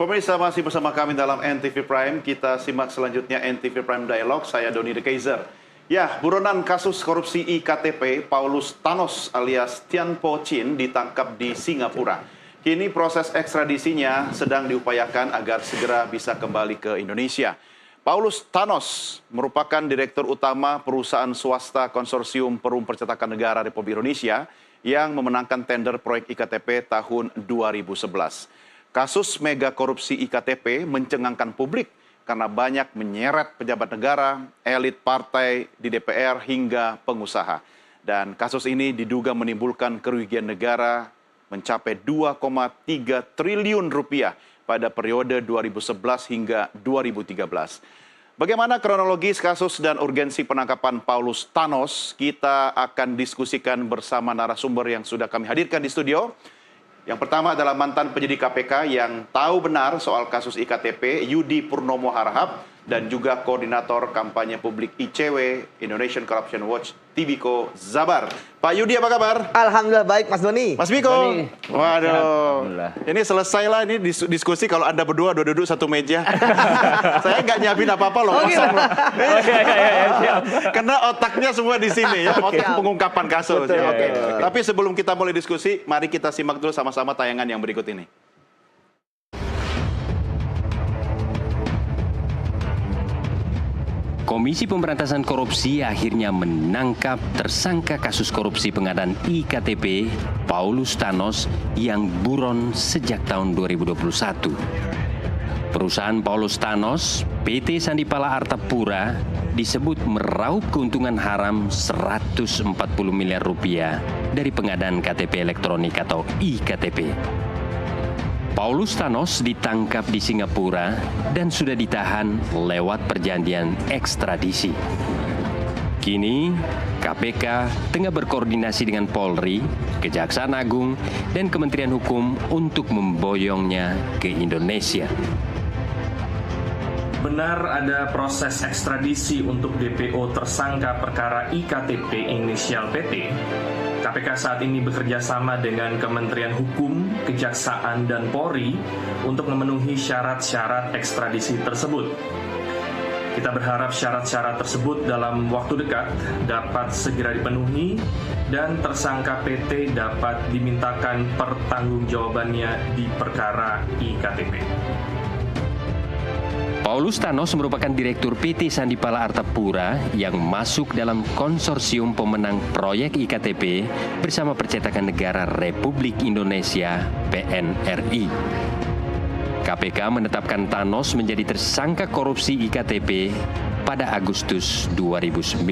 Pemirsa masih bersama kami dalam NTV Prime. Kita simak selanjutnya NTV Prime Dialog. Saya Doni De Kaiser. Ya, buronan kasus korupsi IKTP Paulus Thanos alias Thian Po Chin ditangkap di Singapura. Kini proses ekstradisinya sedang diupayakan agar segera bisa kembali ke Indonesia. Paulus Thanos merupakan direktur utama perusahaan swasta Konsorsium Perum Percetakan Negara Republik Indonesia yang memenangkan tender proyek IKTP tahun 2011. Kasus mega korupsi IKTP mencengangkan publik karena banyak menyeret pejabat negara, elit partai di DPR hingga pengusaha. Dan kasus ini diduga menimbulkan kerugian negara mencapai 2,3 triliun rupiah pada periode 2011 hingga 2013. Bagaimana kronologis kasus dan urgensi penangkapan Paulus Thanos? Kita akan diskusikan bersama narasumber yang sudah kami hadirkan di studio. Yang pertama adalah mantan penyidik KPK yang tahu benar soal kasus IKTP, Yudi Purnomo Harahap, dan juga koordinator kampanye publik ICW, Indonesian Corruption Watch, Tibiko Zabar. Pak Yudi, apa kabar? Alhamdulillah baik, Mas Doni. Mas Biko? Waduh, ini selesailah ini diskusi kalau Anda berdua duduk satu meja. Saya nggak nyiapin apa-apa loh, kosong loh. Karena otaknya semua di sini ya, otak pengungkapan kasus. Betul, Ya. betul. Tapi sebelum kita mulai diskusi, mari kita simak dulu sama-sama tayangan yang berikut ini. Komisi Pemberantasan Korupsi akhirnya menangkap tersangka kasus korupsi pengadaan IKTP Paulus Thanos yang buron sejak tahun 2021. Perusahaan Paulus Thanos, PT Sandipala Artapura, disebut meraup keuntungan haram 140 miliar rupiah dari pengadaan KTP elektronik atau IKTP. Paulus Thanos ditangkap di Singapura dan sudah ditahan lewat perjanjian ekstradisi. Kini, KPK tengah berkoordinasi dengan Polri, Kejaksaan Agung, dan Kementerian Hukum untuk memboyongnya ke Indonesia. Benar ada proses ekstradisi untuk DPO tersangka perkara IKTP inisial PT. KPK saat ini bekerja sama dengan Kementerian Hukum, Kejaksaan, dan Polri untuk memenuhi syarat-syarat ekstradisi tersebut. Kita berharap syarat-syarat tersebut dalam waktu dekat dapat segera dipenuhi dan tersangka PT dapat dimintakan pertanggungjawabannya di perkara IKTP. Paulus Thanos merupakan direktur PT Sandipala Artapura yang masuk dalam konsorsium pemenang proyek IKTP bersama Percetakan Negara Republik Indonesia (PNRI). KPK menetapkan Thanos menjadi tersangka korupsi IKTP pada Agustus 2019.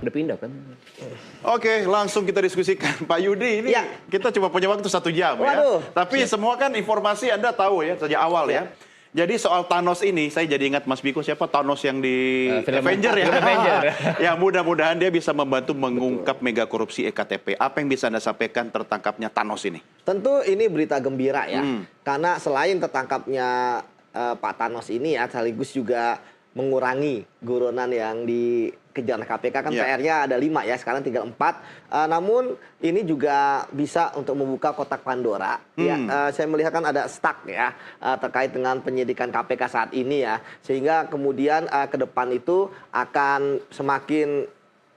Udah pindah kan? Oke, langsung kita diskusikan. Pak Yudi, ini Ya. kita cuma punya waktu 1 jam Waduh. ya. Tapi semua kan informasi Anda tahu ya, sejak awal ya. Jadi soal Thanos ini, saya jadi ingat Mas Biko, siapa Thanos yang di Avenger ya? Avenger. Ya, mudah-mudahan dia bisa membantu mengungkap mega korupsi EKTP. Apa yang bisa Anda sampaikan tertangkapnya Thanos ini? Tentu ini berita gembira ya. Karena selain tertangkapnya Pak Thanos ini ya, sekaligus juga mengurangi guronan yang dikejar KPK kan. Ya. PR-nya ada 5 ya, sekarang tinggal 4. Namun ini juga bisa untuk membuka kotak Pandora. Ya, saya melihat kan ada stuck ya terkait dengan penyidikan KPK saat ini ya, sehingga kemudian ke depan itu akan semakin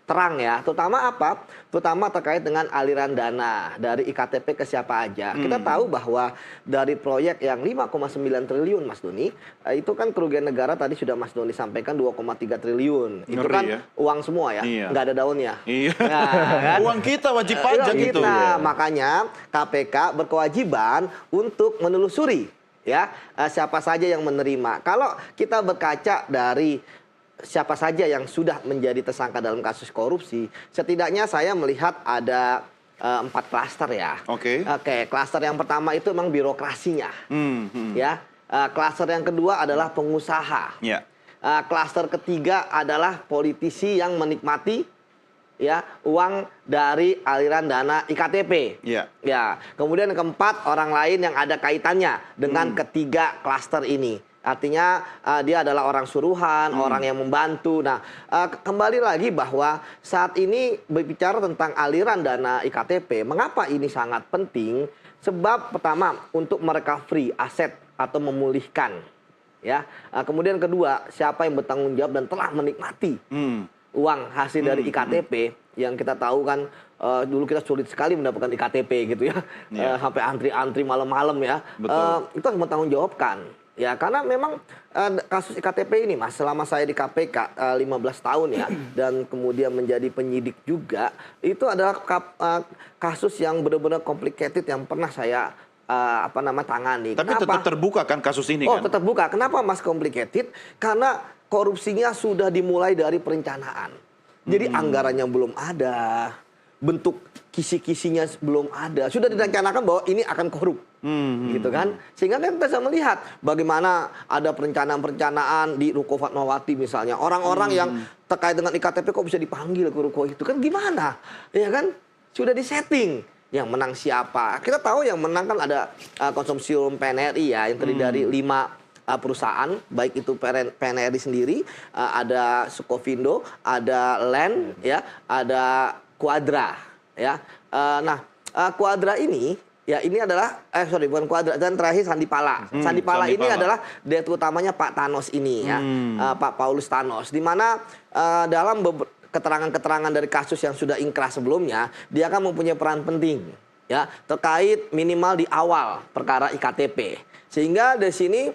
terang ya, terutama apa? Terutama terkait dengan aliran dana dari IKTP ke siapa aja. Kita tahu bahwa dari proyek yang 5,9 triliun Mas Doni, itu kan kerugian negara tadi sudah Mas Doni sampaikan 2,3 triliun. Itu Ngeri kan ya. uang semua ya, Iya. nggak ada daunnya. Iya. Nah, kan? Uang kita wajib pajak Uang gitu. kita. Makanya KPK berkewajiban untuk menelusuri ya siapa saja yang menerima. Kalau kita berkaca dari siapa saja yang sudah menjadi tersangka dalam kasus korupsi, setidaknya saya melihat ada 4 klaster ya. Oke. Oke, klaster yang pertama itu memang birokrasinya, ya. Klaster yang kedua adalah pengusaha. Ya. Klaster ketiga adalah politisi yang menikmati ya uang dari aliran dana IKTP. Ya. Ya. Kemudian yang keempat orang lain yang ada kaitannya dengan ketiga klaster ini. Artinya dia adalah orang suruhan, orang yang membantu. Nah, kembali lagi bahwa saat ini berbicara tentang aliran dana IKTP, mengapa ini sangat penting? Sebab pertama untuk merecovery aset atau memulihkan, ya. Kemudian kedua, siapa yang bertanggung jawab dan telah menikmati uang hasil dari IKTP yang kita tahu kan dulu kita sulit sekali mendapatkan IKTP gitu ya, sampai antri-antri malam-malam ya. Itu harus bertanggung jawabkan. Ya, karena memang kasus IKTP ini, Mas, selama saya di KPK 15 tahun ya, dan kemudian menjadi penyidik juga, itu adalah kasus yang benar-benar complicated yang pernah saya tangani. Tapi tetap terbuka kan kasus ini kan? kan? Tetap buka. Kenapa, Mas, complicated? Karena korupsinya sudah dimulai dari perencanaan. Jadi anggarannya belum ada, bentuk kisi-kisinya belum ada, sudah direncanakan bahwa ini akan korup, gitu kan? Sehingga kan kita bisa melihat bagaimana ada perencanaan-perencanaan di Ruko Fatmawati misalnya, orang-orang yang terkait dengan IKTP kok bisa dipanggil ke Ruko itu, kan gimana? Ya kan? Sudah disetting. Yang menang siapa? Kita tahu yang menang kan ada konsorsium PNRI ya, yang terdiri dari 5 perusahaan, baik itu PNRI sendiri, ada Sukovindo, ada LEN, ya, ada Quadra, ya. Quadra ini, ya ini adalah, bukan Quadra, dan terakhir Sandipala. Sandipala ini adalah direktur utamanya Pak Thanos ini, ya, Pak Paulus Thanos, di mana dalam keterangan-keterangan dari kasus yang sudah ingkrah sebelumnya, dia akan mempunyai peran penting, ya, terkait minimal di awal perkara IKTP. Sehingga dari sini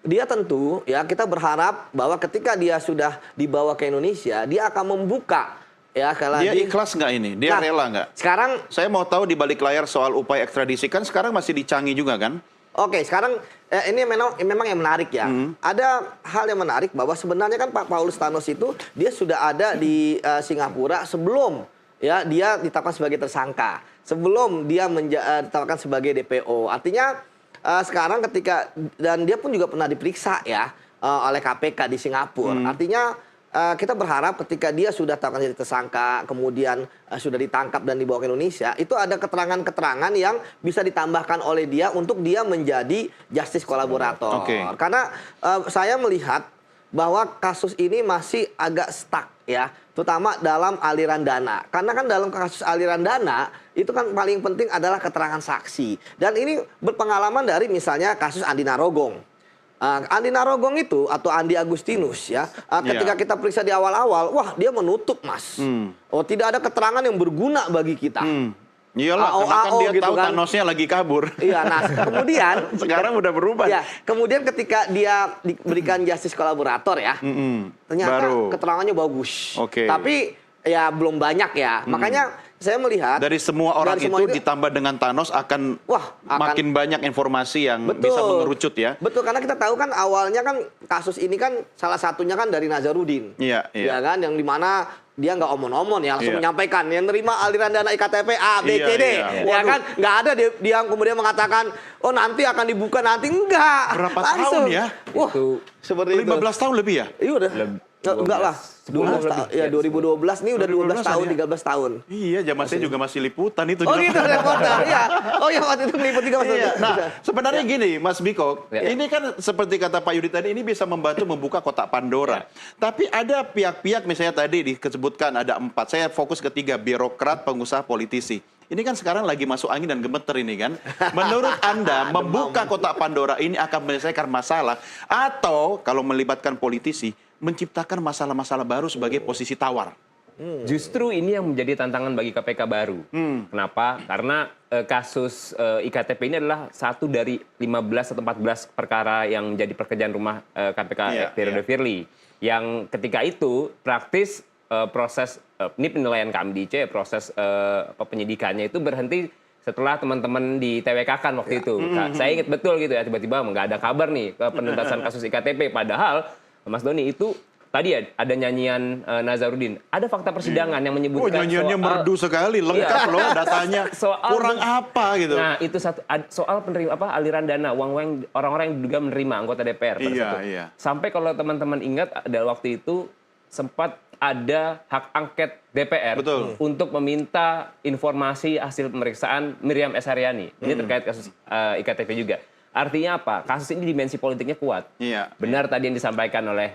dia tentu, ya, kita berharap bahwa ketika dia sudah dibawa ke Indonesia, dia akan membuka, ya, dia ikhlas nggak ini? Dia rela nggak? Sekarang saya mau tahu di balik layar soal upaya ekstradisi, kan sekarang masih dicanggi juga kan? Oke, sekarang ini memang yang menarik ya. Ada hal yang menarik bahwa sebenarnya kan Pak Paulus Thanos itu dia sudah ada di Singapura sebelum, ya, dia ditetapkan sebagai tersangka, sebelum dia ditetapkan sebagai DPO. Artinya sekarang ketika, dan dia pun juga pernah diperiksa ya oleh KPK di Singapura. Artinya kita berharap ketika dia sudah ditetapkan jadi tersangka, kemudian sudah ditangkap dan dibawa ke Indonesia, itu ada keterangan-keterangan yang bisa ditambahkan oleh dia untuk dia menjadi justice kolaborator. Karena saya melihat bahwa kasus ini masih agak stuck, ya, terutama dalam aliran dana. Karena kan dalam kasus aliran dana itu kan paling penting adalah keterangan saksi. Dan ini berpengalaman dari misalnya kasus Andi Narogong. Andi Narogong itu atau Andi Agustinus, ya, ketika kita periksa di awal-awal, wah, dia menutup, Mas. Oh, tidak ada keterangan yang berguna bagi kita. Iyalah, karena kan dia gitu tahu kan. Thanosnya lagi kabur. Iya, nah kemudian sekarang udah berubah. Ya, kemudian ketika dia diberikan justice kolaborator, ya, ternyata keterangannya bagus. Tapi ya belum banyak ya. Makanya saya melihat dari semua orang itu ditambah dengan Thanos akan makin banyak informasi yang bisa mengerucut, ya. Betul, karena kita tahu kan awalnya kan kasus ini kan salah satunya kan dari Nazarudin. Iya. Ya kan, yang dimana dia nggak omon-omon ya, langsung menyampaikan yang nerima aliran dana IKTP A, B, C, D. Ya kan, nggak ada dia yang kemudian mengatakan, oh nanti akan dibuka, nanti enggak. Berapa langsung. tahun ya? Wah, seperti 15 itu. Tahun lebih ya? Iya udah. Enggak lah. 12 tahun. Ya 2012 nih udah 12 tahun, 13 tahun. Iya, zaman saya juga masih liputan itu. Oh gitu, liputan. Iya. Oh ya, waktu itu meliput juga Mas. Nah, sebenarnya gini, Mas Biko, ini kan seperti kata Pak Yudi tadi, ini bisa membantu membuka kotak Pandora. Tapi ada pihak-pihak, misalnya tadi disebutkan ada 4. Saya fokus ke 3, birokrat, pengusaha, politisi. Ini kan sekarang lagi masuk angin dan gemeter ini kan. Menurut Anda, membuka kotak Pandora ini akan menyelesaikan masalah, atau kalau melibatkan politisi, menciptakan masalah-masalah baru sebagai posisi tawar? Justru ini yang menjadi tantangan bagi KPK baru. Kenapa? Karena kasus IKTP ini adalah satu dari 15 atau 14 perkara yang menjadi pekerjaan rumah KPK periode Firly. Yang ketika itu praktis proses ini penilaian KMDC, proses penyidikannya itu berhenti setelah teman-teman di TWK-kan waktu itu. Saya ingat betul gitu ya, tiba-tiba nggak ada kabar nih ke penuntasan kasus IKTP. Padahal Mas Doni itu tadi ya ada nyanyian Nazarudin. Ada fakta persidangan yang menyebutkan nyanyiannya merdu sekali, lengkap loh datanya. Kurang apa gitu. Nah, itu soal penerima aliran dana, uang-uang orang-orang yang juga menerima anggota DPR pada saat itu. Sampai kalau teman-teman ingat ada waktu itu sempat ada hak angket DPR untuk meminta informasi hasil pemeriksaan Miriam S. Haryani. Ini terkait kasus IKTP juga. Artinya apa? Kasus ini dimensi politiknya kuat. Iya. Benar tadi yang disampaikan oleh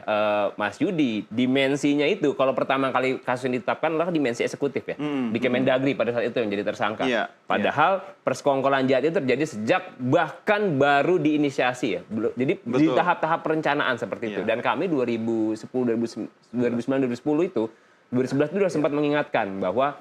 Mas Yudi, dimensinya itu kalau pertama kali kasus ini ditetapkan adalah dimensi eksekutif ya. Di Kemendagri pada saat itu yang jadi tersangka. Iya. Padahal persekongkolan jahat itu terjadi sejak bahkan baru diinisiasi ya. Jadi di Betul. tahap-tahap perencanaan seperti itu. Iya. Dan kami 2010, 2009, 2010 itu 2011 itu sudah sempat mengingatkan bahwa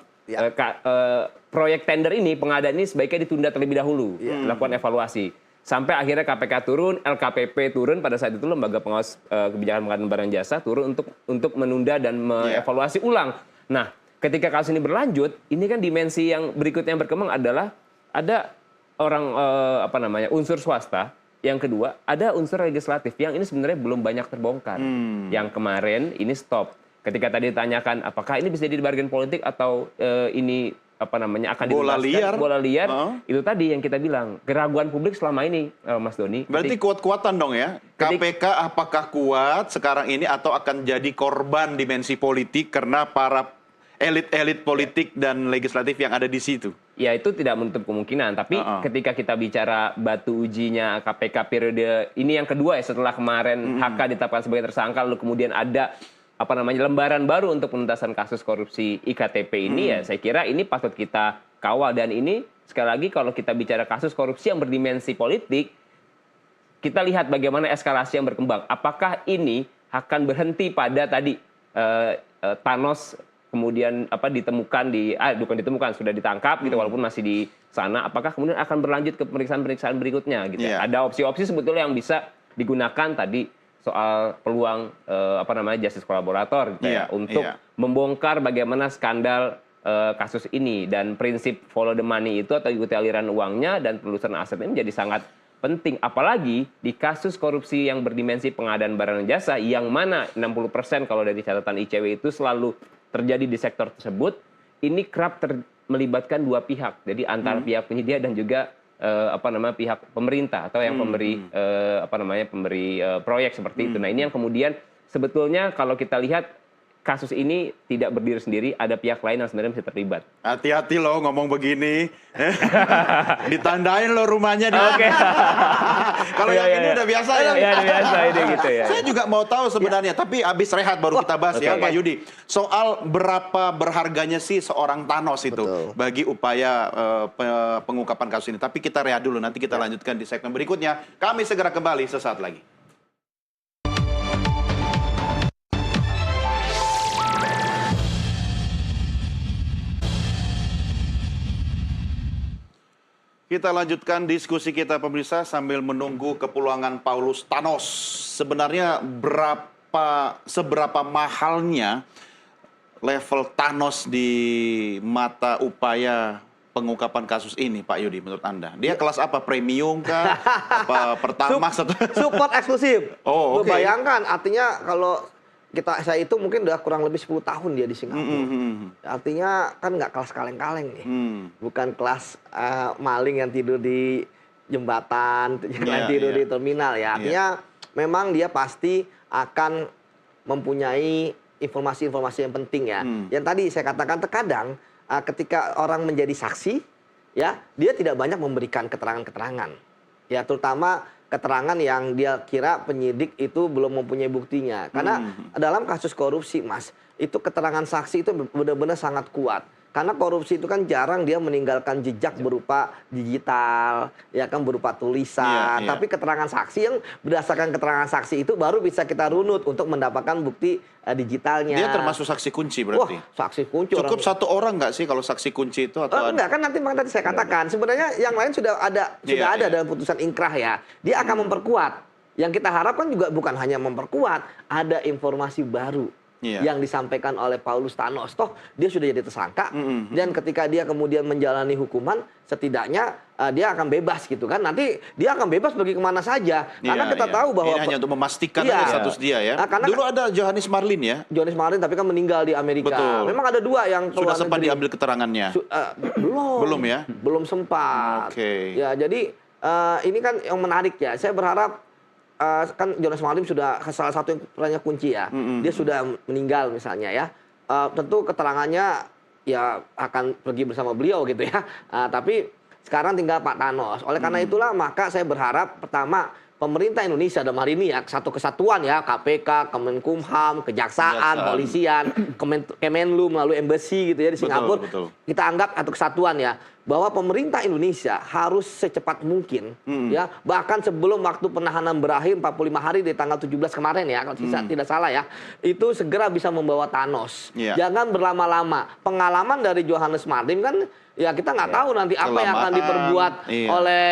proyek tender ini, pengadaan ini sebaiknya ditunda terlebih dahulu, lakukan evaluasi. Sampai akhirnya KPK turun, LKPP turun, pada saat itu Lembaga Pengawas Kebijakan Pengadaan Barang Jasa turun untuk menunda dan mengevaluasi ulang. Nah, ketika kasus ini berlanjut, ini kan dimensi yang berikutnya yang berkembang adalah ada orang unsur swasta. Yang kedua, ada unsur legislatif yang ini sebenarnya belum banyak terbongkar. Yang kemarin ini stop. Ketika tadi ditanyakan apakah ini bisa jadi bargain politik atau ini akan bola liar, itu tadi yang kita bilang keraguan publik selama ini, Mas Doni. Berarti kuat-kuatan dong ya. KPK apakah kuat sekarang ini atau akan jadi korban dimensi politik karena para elit-elit politik dan legislatif yang ada di situ? Ya itu tidak menutup kemungkinan. Tapi ketika kita bicara batu ujinya KPK periode ini yang kedua ya setelah kemarin HK ditetapkan sebagai tersangka, lalu kemudian ada lembaran baru untuk penuntasan kasus korupsi IKTP ini ya saya kira ini patut kita kawal. Dan ini sekali lagi kalau kita bicara kasus korupsi yang berdimensi politik, kita lihat bagaimana eskalasi yang berkembang. Apakah ini akan berhenti pada tadi Thanos kemudian ditemukan sudah ditangkap gitu walaupun masih di sana, apakah kemudian akan berlanjut ke pemeriksaan berikutnya gitu. Ada opsi-opsi sebetulnya yang bisa digunakan tadi soal peluang justice kolaborator gitu untuk membongkar bagaimana skandal kasus ini, dan prinsip follow the money itu atau ikuti aliran uangnya dan penelusuran aset ini menjadi sangat penting, apalagi di kasus korupsi yang berdimensi pengadaan barang dan jasa yang mana 60% kalau dari catatan ICW itu selalu terjadi di sektor tersebut. Ini kerap melibatkan dua pihak, jadi antara pihak penyedia dan juga pihak pemerintah atau yang pemberi pemberi proyek seperti itu. Nah, ini yang kemudian sebetulnya kalau kita lihat kasus ini tidak berdiri sendiri, ada pihak lain yang sebenarnya bisa terlibat. Hati-hati loh ngomong begini. Ditandain loh rumahnya. Oke. Kalau yang ini udah biasa ya. Iya, biasa ini gitu ya. Saya juga mau tahu sebenarnya, tapi abis rehat baru kita bahas ya Pak Yudi. Soal berapa berharganya sih seorang Thanos itu bagi upaya pengungkapan kasus ini. Tapi kita rehat dulu, nanti kita lanjutkan di segmen berikutnya. Kami segera kembali sesaat lagi. Kita lanjutkan diskusi kita pemirsa sambil menunggu kepulangan Paulus Thanos. Sebenarnya seberapa mahalnya level Thanos di mata upaya pengungkapan kasus ini, Pak Yudi, menurut Anda? Dia kelas apa? Premium kah? Apa pertama? Support eksklusif. Oh, oke. Bayangkan, artinya kalau saya itu mungkin udah kurang lebih 10 tahun dia di Singapura. Artinya kan nggak kelas kaleng-kaleng nih. Bukan kelas maling yang tidur di jembatan, yang tidur di terminal ya. Artinya memang dia pasti akan mempunyai informasi-informasi yang penting ya. Yang tadi saya katakan terkadang ketika orang menjadi saksi ya, dia tidak banyak memberikan keterangan-keterangan. Ya, terutama keterangan yang dia kira penyidik itu belum mempunyai buktinya. Karena dalam kasus korupsi, Mas, itu keterangan saksi itu benar-benar sangat kuat. Karena korupsi itu kan jarang dia meninggalkan jejak berupa digital, ya kan, berupa tulisan. Tapi keterangan saksi yang berdasarkan keterangan saksi itu baru bisa kita runut untuk mendapatkan bukti digitalnya. Dia termasuk saksi kunci berarti? Wah, saksi kunci. Cukup satu orang nggak sih kalau saksi kunci itu? Atau enggak, kan nanti tadi saya katakan. Sebenarnya yang lain sudah ada dalam putusan ingkrah ya. Dia akan memperkuat. Yang kita harapkan juga bukan hanya memperkuat, ada informasi baru. Yang disampaikan oleh Paulus Thanos. Toh dia sudah jadi tersangka dan ketika dia kemudian menjalani hukuman, setidaknya dia akan bebas gitu kan. Nanti dia akan bebas pergi kemana saja. Karena kita tahu bahwa ini hanya untuk memastikan status dia ya. Dulu ada Johannes Marlin ya. Johannes Marlin tapi kan meninggal di Amerika. Betul. Memang ada dua yang sudah sempat diambil keterangannya. Belum ya? Belum sempat. Ya, jadi ini kan yang menarik ya. Saya berharap kan Johannes Marlim sudah salah satu yang perannya kunci ya. Dia sudah meninggal misalnya ya. Tentu keterangannya ya akan pergi bersama beliau gitu ya. Tapi Sekarang tinggal Pak Thanos. Oleh karena itulah maka saya berharap pertama pemerintah Indonesia dalam hari ini ya satu kesatuan ya, KPK, Kemenkumham, Kejaksaan, Polisian, Kemenlu melalui embassy gitu ya di Singapura. Betul. Kita anggap satu kesatuan ya, bahwa pemerintah Indonesia harus secepat mungkin ya, bahkan sebelum waktu penahanan berakhir 45 hari di tanggal 17 kemarin ya, kalau tidak salah ya, itu segera bisa membawa Thanos. Jangan berlama-lama. Pengalaman dari Johannes Marlim kan ya kita nggak tahu nanti apa yang akan diperbuat oleh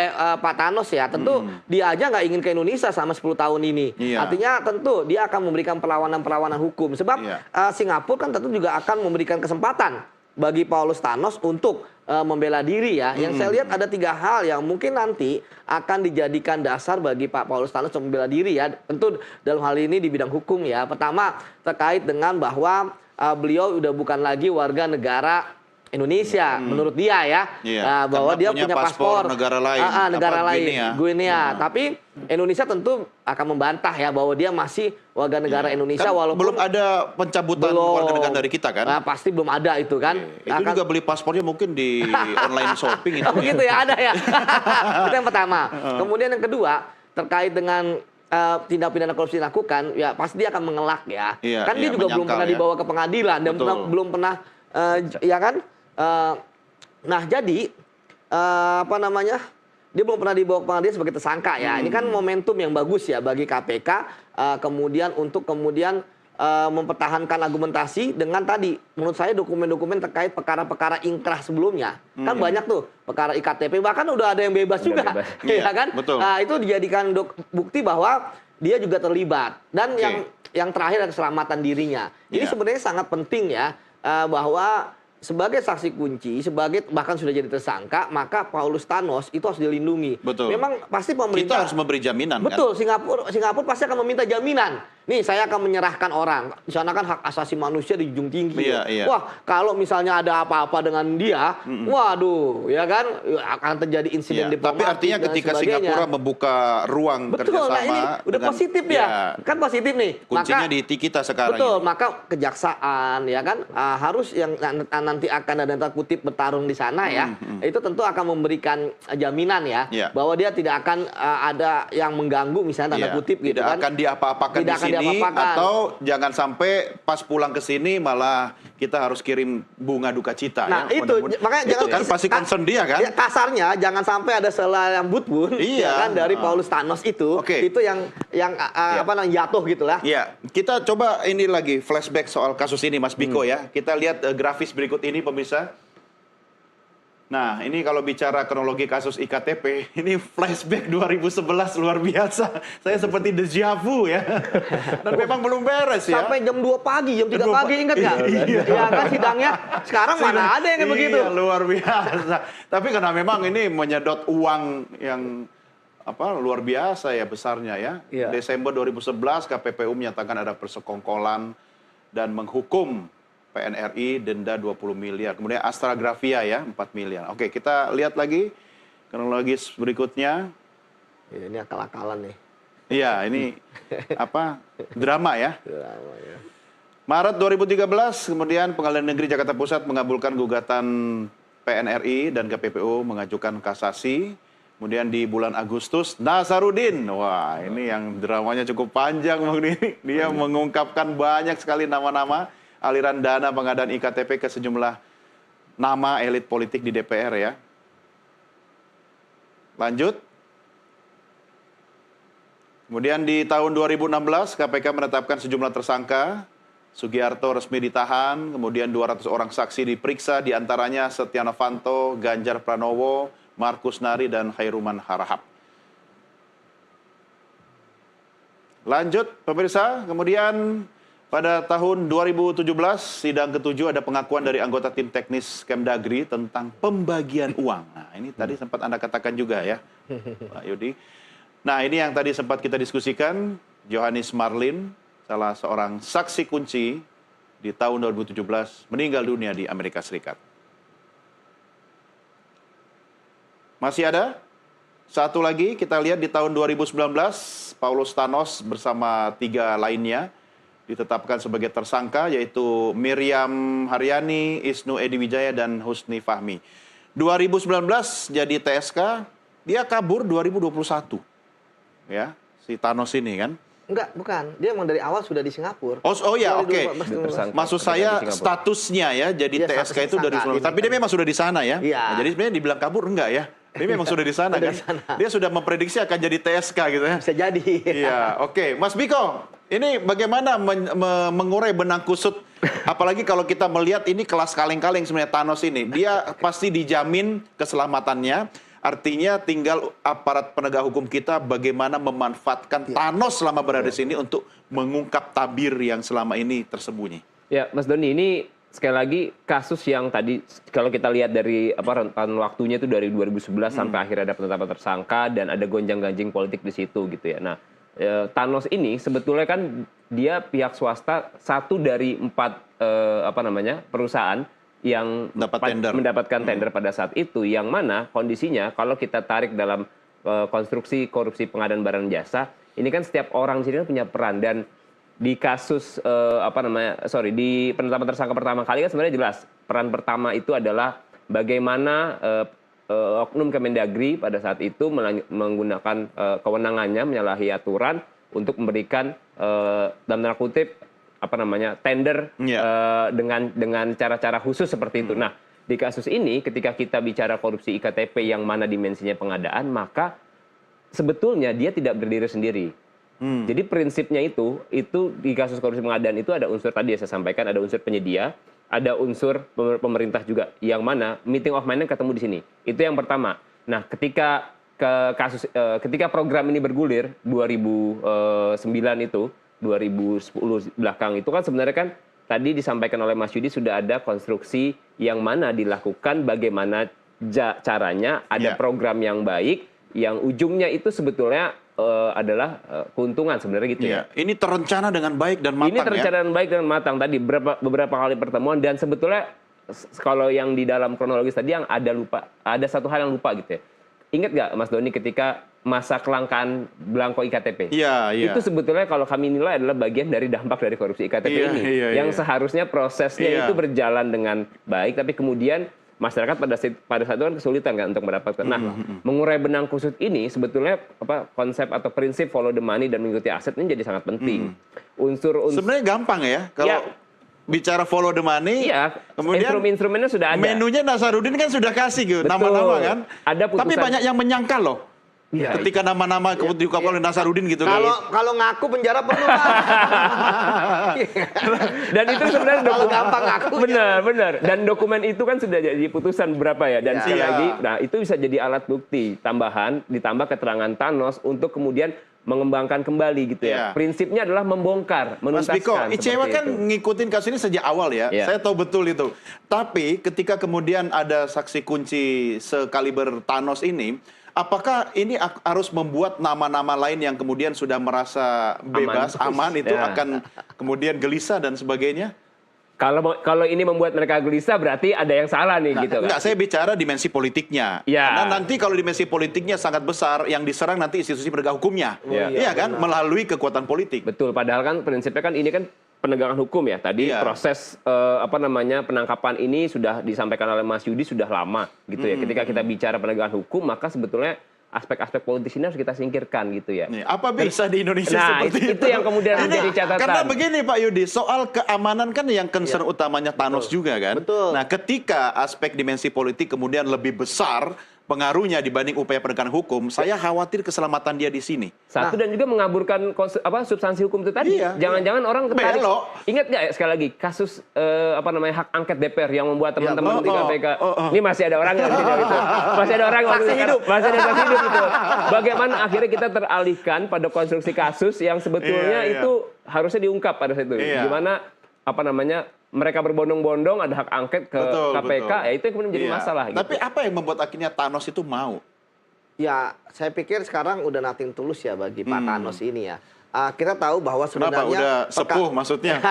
Pak Thanos ya. Tentu dia aja nggak ingin ke Indonesia selama 10 tahun ini. Artinya tentu dia akan memberikan perlawanan-perlawanan hukum. Sebab Singapura kan tentu juga akan memberikan kesempatan bagi Paulus Thanos untuk membela diri ya. Yang saya lihat ada 3 hal yang mungkin nanti akan dijadikan dasar bagi Pak Paulus Thanos untuk membela diri ya. Tentu dalam hal ini di bidang hukum ya. Pertama terkait dengan bahwa beliau udah bukan lagi warga negara Indonesia menurut dia ya, bahwa dia punya paspor negara lain, negara lain, Guinea. Tapi Indonesia tentu akan membantah ya bahwa dia masih warga negara Indonesia, kan walaupun belum ada pencabutan warga negara dari kita kan? Pasti belum ada itu kan. Itu juga beli paspornya mungkin di online shopping itu. Oh gitu ya, ada ya. Itu yang pertama. Kemudian yang kedua terkait dengan tindak pidana korupsi dilakukan, ya pasti dia akan mengelak ya. Kan dia juga belum pernah dibawa ke pengadilan dan belum pernah ya kan. Nah jadi apa namanya, dia belum pernah dibawa ke pengadilan sebagai tersangka ya. Ini kan momentum yang bagus ya bagi KPK kemudian untuk mempertahankan argumentasi dengan tadi menurut saya dokumen-dokumen terkait perkara-perkara ingkrah sebelumnya. Kan banyak tuh perkara IKTP, bahkan udah ada yang bebas juga. Ya kan? Nah, itu dijadikan bukti bahwa dia juga terlibat. Dan yang terakhir adalah keselamatan dirinya. Ini sebenarnya sangat penting ya, bahwa sebagai saksi kunci, bahkan sudah jadi tersangka, maka Paulus Thanos itu harus dilindungi. Memang pasti pemerintah kita harus memberi jaminan. Betul, kan? Singapura pasti akan meminta jaminan. Nih saya akan menyerahkan orang. Di sana kan hak asasi manusia dijunjung tinggi. Wah, kalau misalnya ada apa-apa dengan dia, waduh, ya kan akan terjadi insiden diplomatik. Tapi artinya ketika Singapura membuka ruang kerjasama, nah ini udah positif ya. Kan positif nih. Kuncinya di kita sekarang. Betul, maka kejaksaan ya kan harus yang nanti akan ada tanda kutip bertarung di sana ya. Itu tentu akan memberikan jaminan ya, bahwa dia tidak akan ada yang mengganggu misalnya tanda kutip gitu kan. Tidak akan diapa-apakan di sini. Atau jangan sampai pas pulang ke sini malah kita harus kirim bunga duka cita. Nah ya. Makanya itu jangan, kan pasti concern dia kan. Kasarnya jangan sampai ada selayang butbun ya kan, dari Paulus Thanos itu. Itu yang apa namanya jatuh gitulah. Kita coba ini lagi flashback soal kasus ini Mas Biko ya. Kita lihat grafis berikut ini pemirsa. Nah, ini kalau bicara kronologi kasus IKTP, ini flashback 2011 luar biasa. Saya seperti deja vu ya. Dan memang belum beres ya. Sampai jam 2 pagi, jam 3 pagi ingat nggak? Iya kan sidangnya. Sekarang mana ada yang begitu. Iya, luar biasa. Tapi karena memang ini menyedot uang yang luar biasa ya besarnya ya. Desember 2011 KPPU menyatakan ada persekongkolan dan menghukum PNRI denda 20 miliar. Kemudian Astragrafia ya 4 miliar. Oke, kita lihat lagi kronologis berikutnya. Ini akal-akalan nih. Iya, ini drama ya. Drama ya. Maret 2013, kemudian Pengadilan Negeri Jakarta Pusat mengabulkan gugatan PNRI dan KPPU mengajukan kasasi. Kemudian di bulan Agustus, Nazarudin. Wah, ini yang dramanya cukup panjang Bang Dini. Dia mengungkapkan banyak sekali nama-nama aliran dana pengadaan IKTP ke sejumlah nama elit politik di DPR ya. Lanjut. Kemudian di tahun 2016 KPK menetapkan sejumlah tersangka. Sugiharto resmi ditahan, kemudian 200 orang saksi diperiksa, diantaranya Setia Novanto, Ganjar Pranowo, Markus Nari, dan Khairuman Harahap. Lanjut pemirsa, kemudian pada tahun 2017, sidang ke-7 ada pengakuan dari anggota tim teknis Kemdagri tentang pembagian uang. Nah, ini tadi sempat Anda katakan juga ya, Pak Yudi. Nah, ini yang tadi sempat kita diskusikan, Johannes Marlim, salah seorang saksi kunci di tahun 2017, meninggal dunia di Amerika Serikat. Masih ada? Satu lagi, kita lihat di tahun 2019, Paulus Thanos bersama 3 lainnya ditetapkan sebagai tersangka, yaitu Miriam Haryani, Isnu Edi Wijaya, dan Husni Fahmi. 2019 jadi TSK, dia kabur 2021. Ya, si Thanos ini kan. Enggak, bukan. Dia emang dari awal sudah di Singapura. Oh ya, oke. 2014. Maksud saya statusnya ya, jadi Iya, TSK itu status dari tersangka. Tapi dia memang sudah di sana ya. Iya. Nah, jadi sebenarnya dibilang kabur enggak ya? Dia memang sudah di sana Sudah kan. di sana. Dia sudah memprediksi akan jadi TSK gitu ya. Bisa jadi. Iya, oke. Mas Biko, ini bagaimana mengurai benang kusut? Apalagi kalau kita melihat ini kelas kaleng-kaleng sebenarnya Thanos ini. Dia pasti dijamin keselamatannya. Artinya tinggal aparat penegak hukum kita bagaimana memanfaatkan Thanos selama berada di sini untuk mengungkap tabir yang selama ini tersembunyi. Ya, Mas Doni, ini sekali lagi kasus yang tadi kalau kita lihat dari rentan waktunya itu dari 2011 sampai akhirnya ada penetapan tersangka dan ada gonjang-ganjing politik di situ gitu ya. Nah, Thanos ini sebetulnya kan dia pihak swasta, satu dari 4 perusahaan yang mendapatkan tender pada saat itu, yang mana kondisinya kalau kita tarik dalam konstruksi korupsi pengadaan barang jasa, ini kan setiap orang di sini kan punya peran. Dan di kasus di penetapan tersangka pertama kali kan sebenarnya jelas peran pertama itu adalah bagaimana oknum Kemendagri pada saat itu menggunakan kewenangannya menyalahi aturan untuk memberikan dalam tanda kutip tender dengan cara-cara khusus seperti itu. Nah, di kasus ini ketika kita bicara korupsi iktp yang mana dimensinya pengadaan, maka sebetulnya dia tidak berdiri sendiri. Jadi prinsipnya itu di kasus korupsi pengadaan itu ada unsur tadi yang saya sampaikan, ada unsur penyedia, ada unsur pemerintah juga, yang mana meeting of mind ketemu di sini. Itu yang pertama. Nah, ketika ketika program ini bergulir 2009 itu 2010 belakang itu kan sebenarnya kan tadi disampaikan oleh Mas Yudi sudah ada konstruksi yang mana dilakukan bagaimana caranya ada program yang baik yang ujungnya itu sebetulnya adalah keuntungan sebenarnya gitu ya. Ini terencana dengan baik dan matang. Ini terencana dengan baik dan matang tadi beberapa kali pertemuan, dan sebetulnya kalau yang di dalam kronologis tadi yang ada satu hal yang lupa gitu ya. Ingat nggak Mas Doni ketika masa kelangkaan belangko iktp? Iya. Itu sebetulnya kalau kami nilai adalah bagian dari dampak dari korupsi iktp ini. Yang seharusnya prosesnya itu berjalan dengan baik, tapi kemudian masyarakat pada saat itu kan kesulitan kan untuk mendapatkan. Nah, mengurai benang kusut ini sebetulnya konsep atau prinsip follow the money dan mengikuti aset ini jadi sangat penting. Sebenarnya gampang ya kalau bicara follow the money, kemudian instrumennya sudah ada. Menunya Nasaruddin kan sudah kasih gitu, nama-nama kan. Ada putusan. Tapi banyak yang menyangkal loh. Ketika nama-nama diungkapkan oleh Nasaruddin gitu kan. Kalau ngaku penjara penuh Pak. Dan itu sebenarnya kalau gampang ngaku. Benar. Dan dokumen itu kan sudah jadi putusan berapa ya. Dan sekali lagi, nah itu bisa jadi alat bukti tambahan ditambah keterangan Thanos untuk kemudian mengembangkan kembali gitu ya. Prinsipnya adalah membongkar, menuntaskan. Mas Biko, ICW kan ngikutin kasus ini sejak awal ya. Saya tahu betul itu. Tapi ketika kemudian ada saksi kunci sekaliber Thanos ini, apakah ini harus membuat nama-nama lain yang kemudian sudah merasa bebas, aman itu akan kemudian gelisah dan sebagainya? Kalau ini membuat mereka gelisah berarti ada yang salah nih gitu kan. Enggak, saya bicara dimensi politiknya. Karena nanti kalau dimensi politiknya sangat besar, yang diserang nanti institusi penegak hukumnya. Iya kan? Melalui kekuatan politik. Betul, padahal kan prinsipnya kan ini kan penegakan hukum ya. Tadi proses penangkapan ini sudah disampaikan oleh Mas Yudi sudah lama gitu ya. Ketika kita bicara penegakan hukum, maka sebetulnya aspek-aspek politis ini harus kita singkirkan gitu ya. Apa bisa di Indonesia seperti itu? Itu yang kemudian menjadi catatan. Karena begini Pak Yudi, soal keamanan kan yang concern utamanya Thanos juga kan. Nah, ketika aspek dimensi politik kemudian lebih besar pengaruhnya dibanding upaya penegakan hukum, saya khawatir keselamatan dia di sini. Satu, dan juga mengaburkan substansi hukum itu tadi. Jangan-jangan orang tertarik. Ingat nggak sekali lagi kasus hak angket DPR yang membuat teman-teman di KPK. Ini masih ada orang yang gitu. Masih ada orang yang saksi hidup gitu. Bagaimana akhirnya kita teralihkan pada konstruksi kasus yang sebetulnya itu harusnya diungkap pada saat itu. Gimana mereka berbondong-bondong ada hak angket ke KPK, ya itu yang kemudian menjadi masalah. Tapi apa yang membuat akhirnya Thanos itu mau? Ya, saya pikir sekarang udah nothing tulus ya bagi Pak Thanos ini ya. Kita tahu bahwa sebenarnya udah sepuh maksudnya?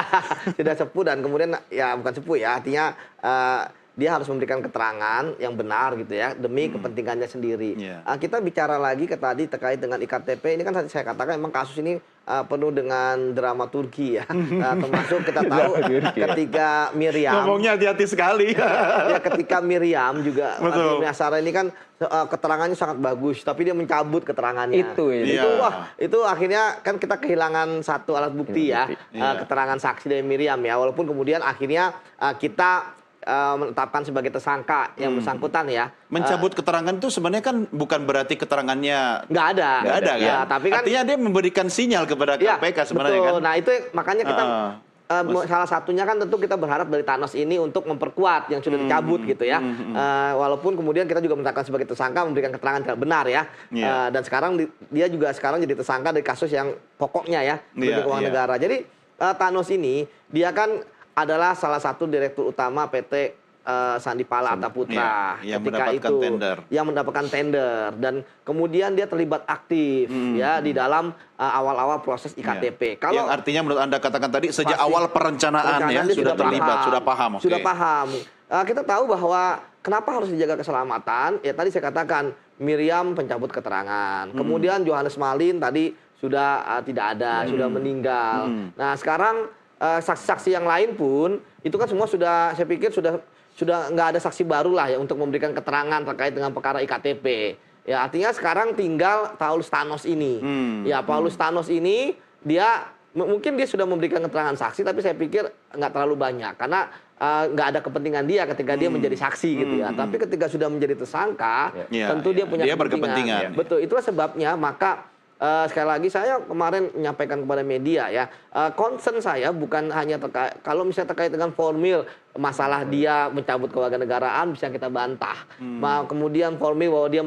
Sudah sepuh dan kemudian ya bukan sepuh ya, artinya dia harus memberikan keterangan yang benar gitu ya demi kepentingannya sendiri. Iya. Kita bicara lagi tadi terkait dengan iktp, ini kan saya katakan memang kasus ini penuh dengan dramaturgi ya. Termasuk kita tahu ketika Miriam, Ngomongnya hati-hati sekali. ya ketika Miriam juga Betul. Miriam Sarah ini kan keterangannya sangat bagus, tapi dia mencabut keterangannya. Itu ya. Iya. Wah, itu akhirnya kan kita kehilangan satu alat bukti ya, Iya. keterangan saksi dari Miriam ya. Walaupun kemudian akhirnya kita menetapkan sebagai tersangka yang bersangkutan ya. Mencabut keterangan itu sebenarnya kan bukan berarti keterangannya Nggak ada. nggak ada kan? Ya, tapi kan Artinya dia memberikan sinyal kepada ya, KPK sebenarnya betul. kan. Nah itu makanya kita Heeh. salah satunya kan tentu kita berharap dari Thanos ini untuk memperkuat yang sudah dicabut gitu ya. Walaupun kemudian kita juga menetapkan sebagai tersangka memberikan keterangan tidak benar ya. Iya. Dan sekarang dia juga sekarang jadi tersangka dari kasus yang pokoknya ya, Iya, berbentuk keuangan iya. negara. Jadi Thanos ini dia kan adalah salah satu direktur utama PT Sandipala Artaputra Iya, yang ketika mendapatkan itu tender. yang mendapatkan tender dan kemudian dia terlibat aktif ya di dalam awal-awal proses iktp. Yang artinya menurut Anda katakan tadi sejak Pasti. awal perencanaan ya dia sudah terlibat, paham. sudah paham. Oke. Sudah paham. Kita tahu bahwa kenapa harus dijaga keselamatan? Ya tadi saya katakan Miriam pencabut keterangan. Kemudian Johannes Marlim tadi sudah tidak ada, sudah meninggal. Nah, sekarang saksi-saksi yang lain pun itu kan semua sudah saya pikir sudah nggak ada saksi baru lah ya untuk memberikan keterangan terkait dengan perkara iktp. Ya artinya sekarang tinggal Paulus Thanos ini. Ya Paulus Thanos ini dia mungkin dia sudah memberikan keterangan saksi, tapi saya pikir nggak terlalu banyak karena nggak ada kepentingan dia ketika dia menjadi saksi gitu ya. Tapi ketika sudah menjadi tersangka, Ya, tentu ya. dia punya Dia berkepentingan. Betul, itulah sebabnya maka sekali lagi saya kemarin menyampaikan kepada media ya, concern saya bukan hanya terkait kalau misalnya terkait dengan formil masalah dia mencabut kewarganegaraan bisa kita bantah. Kemudian formil bahwa dia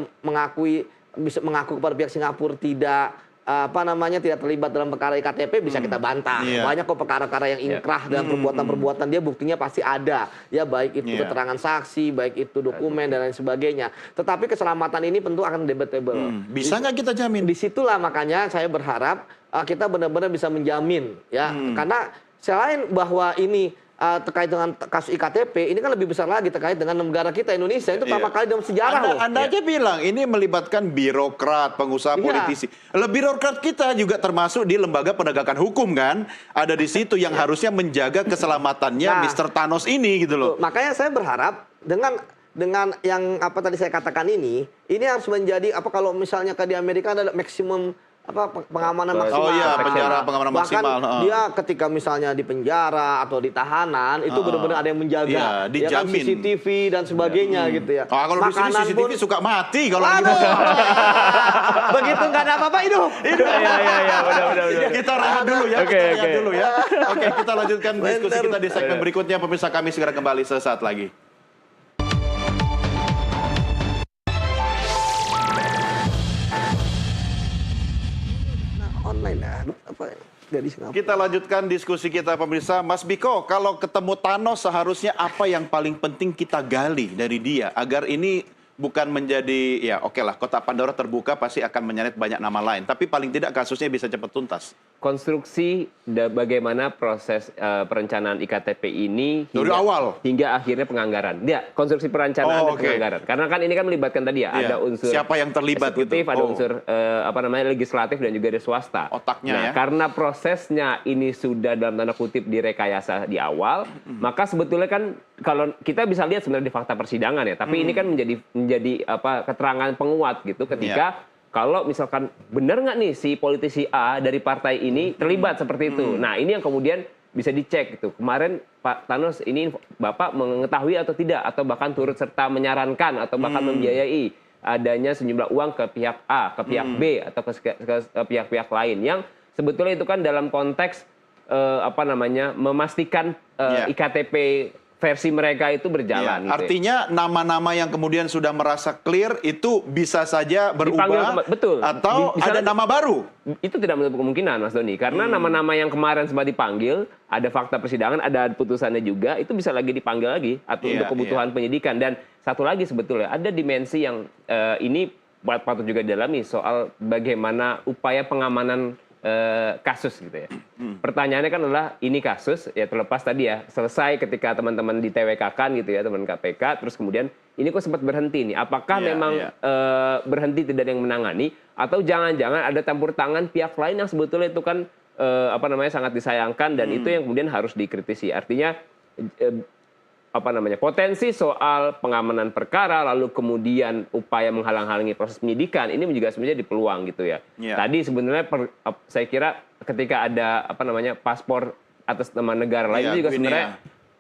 bisa mengaku kepada pihak Singapura tidak tidak terlibat dalam perkara iktp bisa kita bantah. Iya. Banyak kok perkara-perkara yang inkrah dan perbuatan-perbuatan dia buktinya pasti ada. Ya baik itu Iya. keterangan saksi, baik itu dokumen dan lain sebagainya. Tetapi keselamatan ini tentu akan debatable. Bisa nggak kita jamin? Disitulah makanya saya berharap kita benar-benar bisa menjamin ya, karena selain bahwa ini terkait dengan kasus iktp, ini kan lebih besar lagi terkait dengan negara kita Indonesia itu pertama Iya. kali dalam sejarah loh. Anda aja bilang ini melibatkan birokrat, pengusaha Iya. politisi. Birokrat kita juga termasuk di lembaga penegakan hukum kan, ada di situ yang harusnya menjaga keselamatannya Nah. Mr. Thanos ini gitu loh. Tuh, makanya saya berharap dengan yang tadi saya katakan ini harus menjadi kalau misalnya di Amerika ada maksimum pengamanan maksimal. Oh iya, penjara pengamanan Bahkan maksimal. dia ketika misalnya di penjara atau di tahanan itu benar-benar ada yang menjaga. Iya, Ya kan, dijamin. CCTV dan sebagainya gitu ya. Kalau di sini Makanan CCTV suka mati kalau lagi Aduh. Begitu nggak ada apa-apa hidup. Iya, benar. Kita rehat dulu ya, Oke, kita rehat oke. dulu ya. Oke, kita lanjutkan diskusi Bener. kita di segmen berikutnya. Pemirsa, kami segera kembali sesaat lagi. Online ya. Dari Singapura. Kita lanjutkan diskusi kita pemirsa. Mas Biko, kalau ketemu Thanos seharusnya apa yang paling penting kita gali dari dia agar ini bukan menjadi ya oke lah kotak Pandora terbuka pasti akan menyeret banyak nama lain, tapi paling tidak kasusnya bisa cepat tuntas. Konstruksi bagaimana proses perencanaan iktp ini Dari awal? hingga akhirnya penganggaran. Ya, konstruksi perencanaan dan Oh, oke. penganggaran. Karena kan ini kan melibatkan tadi ya, Iya. ada unsur Siapa yang terlibat eksekutif, gitu. ada Oh. unsur legislatif dan juga ada swasta. Otaknya Nah, ya. karena prosesnya ini sudah dalam tanda kutip direkayasa di awal, maka sebetulnya kan kalau kita bisa lihat sebenarnya di fakta persidangan ya, tapi ini kan menjadi keterangan penguat gitu ketika kalau misalkan benar nggak nih si politisi A dari partai ini terlibat seperti itu. Nah, ini yang kemudian bisa dicek gitu. Kemarin Pak Thanos ini Bapak mengetahui atau tidak atau bahkan turut serta menyarankan atau bahkan membiayai adanya sejumlah uang ke pihak A, ke pihak B atau ke pihak-pihak lain yang sebetulnya itu kan dalam konteks memastikan iktp versi mereka itu berjalan. Ya, artinya nama-nama yang kemudian sudah merasa clear itu bisa saja berubah betul. atau Bisa ada nama baru. Itu tidak menutup kemungkinan, Mas Doni. Karena nama-nama yang kemarin sempat dipanggil, ada fakta persidangan, ada putusannya juga, itu bisa lagi dipanggil lagi atau untuk kebutuhan penyidikan. Dan satu lagi sebetulnya, ada dimensi yang ini patut juga didalami soal bagaimana upaya pengamanan kasus gitu ya. Pertanyaannya kan adalah ini kasus ya terlepas tadi ya selesai ketika teman-teman di TWK-kan gitu ya teman KPK terus kemudian ini kok sempat berhenti nih. Apakah memang berhenti tidak ada yang menangani atau jangan-jangan ada campur tangan pihak lain yang sebetulnya itu kan sangat disayangkan dan itu yang kemudian harus dikritisi. Artinya potensi soal pengamanan perkara lalu kemudian upaya menghalang-halangi proses penyidikan ini juga sebenarnya di peluang gitu ya. Tadi sebenarnya saya kira ketika ada paspor atas nama negara lain itu juga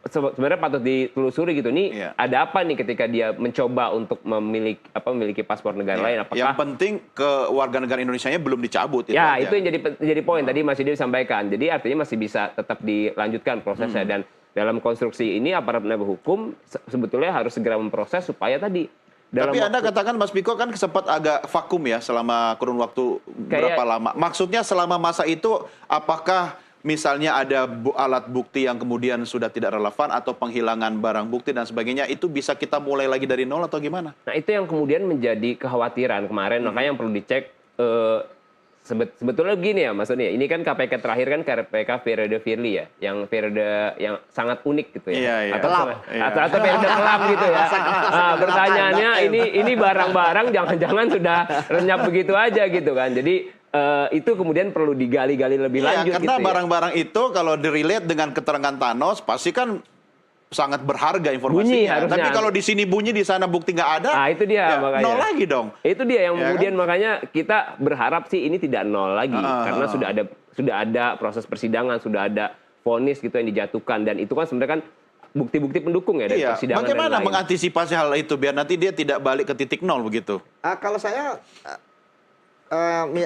sebenarnya patut ditelusuri gitu nih ada apa nih ketika dia mencoba untuk memiliki paspor negara lain apakah yang penting ke warga negara Indonesianya belum dicabut itu yang jadi poin tadi Mas Yudi sampaikan. Jadi artinya masih bisa tetap dilanjutkan prosesnya dan dalam konstruksi ini aparat penegak hukum sebetulnya harus segera memproses supaya tadi tapi Anda katakan Mas Piko kan sempat agak vakum ya selama kurun waktu berapa lama. Maksudnya selama masa itu apakah misalnya ada alat bukti yang kemudian sudah tidak relevan atau penghilangan barang bukti dan sebagainya itu bisa kita mulai lagi dari nol atau gimana? Nah itu yang kemudian menjadi kekhawatiran kemarin makanya yang perlu dicek sebetulnya begini ya maksudnya ini kan KPK terakhir kan KPK periode Firly ya yang periode yang sangat unik gitu ya atau periode kelam gitu ya. Nah, pertanyaannya ini barang-barang jangan-jangan sudah lenyap begitu aja gitu kan. Jadi itu kemudian perlu digali-gali lebih lanjut karena gitu barang-barang itu kalau direlate dengan keterangan Thanos pasti kan sangat berharga informasinya. Tapi kalau di sini bunyi, di sana bukti nggak ada, itu dia makanya. Nol lagi dong. Itu dia yang kemudian makanya kita berharap sih ini tidak nol lagi karena sudah ada proses persidangan, sudah ada vonis gitu yang dijatuhkan dan itu kan sebenarnya kan bukti-bukti pendukung ya dari persidangan. Bagaimana mengantisipasi hal itu biar nanti dia tidak balik ke titik nol begitu? Kalau saya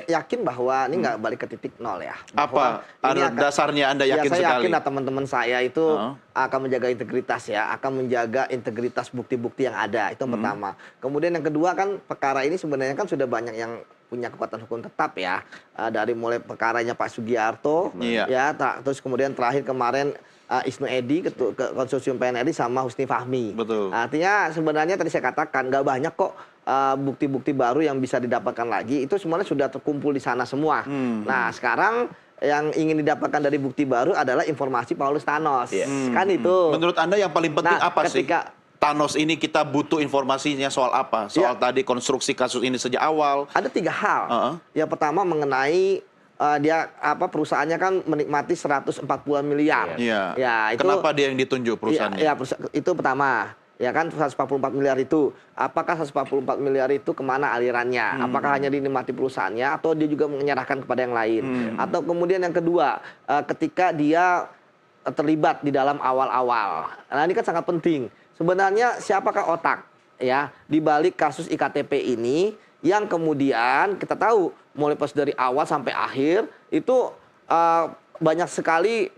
yakin bahwa ini nggak balik ke titik nol ya. Apa dasarnya Anda yakin sekali? Saya yakin teman-teman saya itu akan menjaga integritas ya, akan menjaga integritas bukti-bukti yang ada. Itu yang pertama. Kemudian yang kedua kan perkara ini sebenarnya kan sudah banyak yang punya kekuatan hukum tetap ya. Dari mulai perkaranya Pak Sugiharto ya, terus kemudian terakhir kemarin Isnu Edy ke konsorsium PNRI sama Husni Fahmi. Betul. Artinya sebenarnya tadi saya katakan nggak banyak kok bukti-bukti baru yang bisa didapatkan lagi. Itu semuanya sudah terkumpul di sana semua. Nah sekarang yang ingin didapatkan dari bukti baru adalah informasi Paulus Thanos. Kan itu. Menurut Anda yang paling penting apa sih? Thanos ini kita butuh informasinya soal apa? Soal tadi konstruksi kasus ini sejak awal. Ada 3 hal. Yang pertama mengenai perusahaannya kan menikmati 140 miliar. Ya, itu kenapa dia yang ditunjuk perusahaannya? Itu pertama. Ya kan 144 miliar itu. Apakah 144 miliar itu kemana alirannya? Apakah hanya dinikmati perusahaannya atau dia juga menyerahkan kepada yang lain? Atau kemudian yang kedua, ketika dia terlibat di dalam awal-awal. Nah ini kan sangat penting. Sebenarnya siapakah otak ya di balik kasus IKTP ini yang kemudian kita tahu mulai pas dari awal sampai akhir itu banyak sekali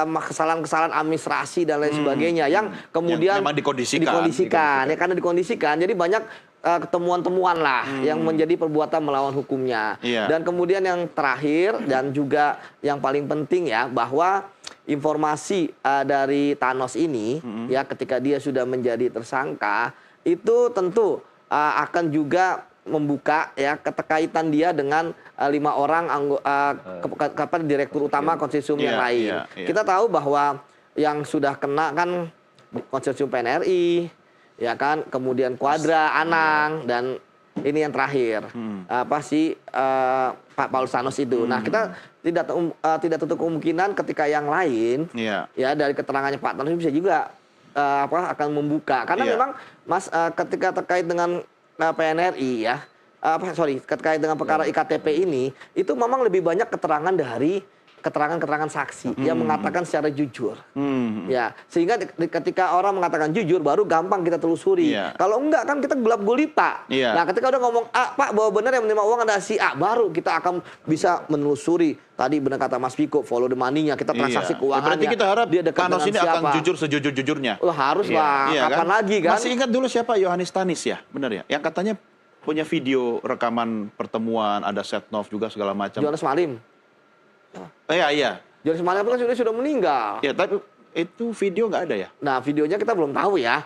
kesalahan-kesalahan administrasi dan lain sebagainya yang kemudian memang dikondisikan. Ya karena dikondisikan. Jadi banyak temuan-temuan lah yang menjadi perbuatan melawan hukumnya. Dan kemudian yang terakhir dan juga yang paling penting ya bahwa informasi dari Thanos ini ya ketika dia sudah menjadi tersangka itu tentu akan juga membuka ya keterkaitan dia dengan 5 orang direktur utama konsorsium yang lain. Kita tahu bahwa yang sudah kena kan konsorsium PNRI, ya kan, kemudian Quadra, Anang dan ini yang terakhir Pak Paulus Thanos itu. Nah kita tidak tutup kemungkinan ketika yang lain ya dari keterangannya Pak Thanos bisa juga akan membuka karena memang ketika terkait dengan PNRI ya, terkait dengan perkara IKTP ini, itu memang lebih banyak keterangan dari keterangan saksi yang mengatakan secara jujur. Ya, sehingga ketika orang mengatakan jujur baru gampang kita telusuri. Kalau enggak kan kita gelap gulita. Nah, ketika udah ngomong Pak bahwa benar yang menerima uang ada si A, baru kita akan bisa menelusuri. Tadi benar kata Mas Piko, follow the money-nya, kita transaksi keuangannya. Berarti kita harap dia Thanos ini akan jujur sejujur-jujurnya. Harus lah, kapan lagi kan? Masih ingat dulu siapa Yohanes Tanis ya? Benar ya? Yang katanya punya video rekaman pertemuan, ada setnov juga segala macam. Johannes Marlim. Iya. Johannes Marlim kan sudah meninggal. Ya, tapi itu video nggak ada ya? Nah, videonya kita belum tahu ya,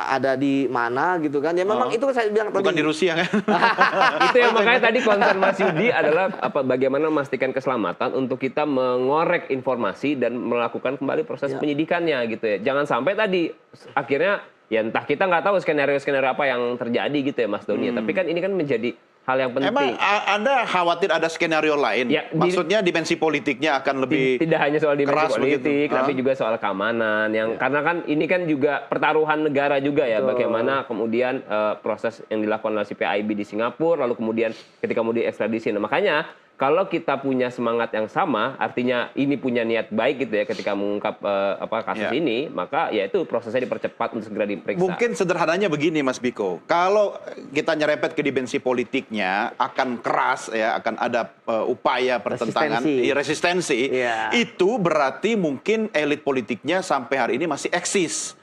ada di mana gitu kan. Ya memang itu saya bilang tadi. Bukan di Rusia kan? Itu yang makanya tadi concern Mas Yudi adalah bagaimana memastikan keselamatan untuk kita mengorek informasi dan melakukan kembali proses penyidikannya gitu ya. Jangan sampai tadi akhirnya ya entah kita nggak tahu skenario-skenario apa yang terjadi gitu ya Mas Doni. Tapi kan ini kan menjadi hal yang penting. Emang Anda khawatir ada skenario lain? Ya, Maksudnya dimensi politiknya akan lebih tidak hanya soal dimensi keras politik, begitu? tapi juga soal keamanan. Karena kan ini kan juga pertaruhan negara juga ya. Bagaimana kemudian proses yang dilakukan oleh CPIB di Singapura, lalu kemudian ketika mau diekstradisi. Nah, makanya kalau kita punya semangat yang sama, artinya ini punya niat baik gitu ya ketika mengungkap kasus ini, maka ya itu prosesnya dipercepat untuk segera diperiksa. Mungkin sederhananya begini Mas Biko, kalau kita nyerempet ke dimensi politiknya akan keras ya, akan ada upaya pertentangan, resistensi, itu berarti mungkin elit politiknya sampai hari ini masih eksis.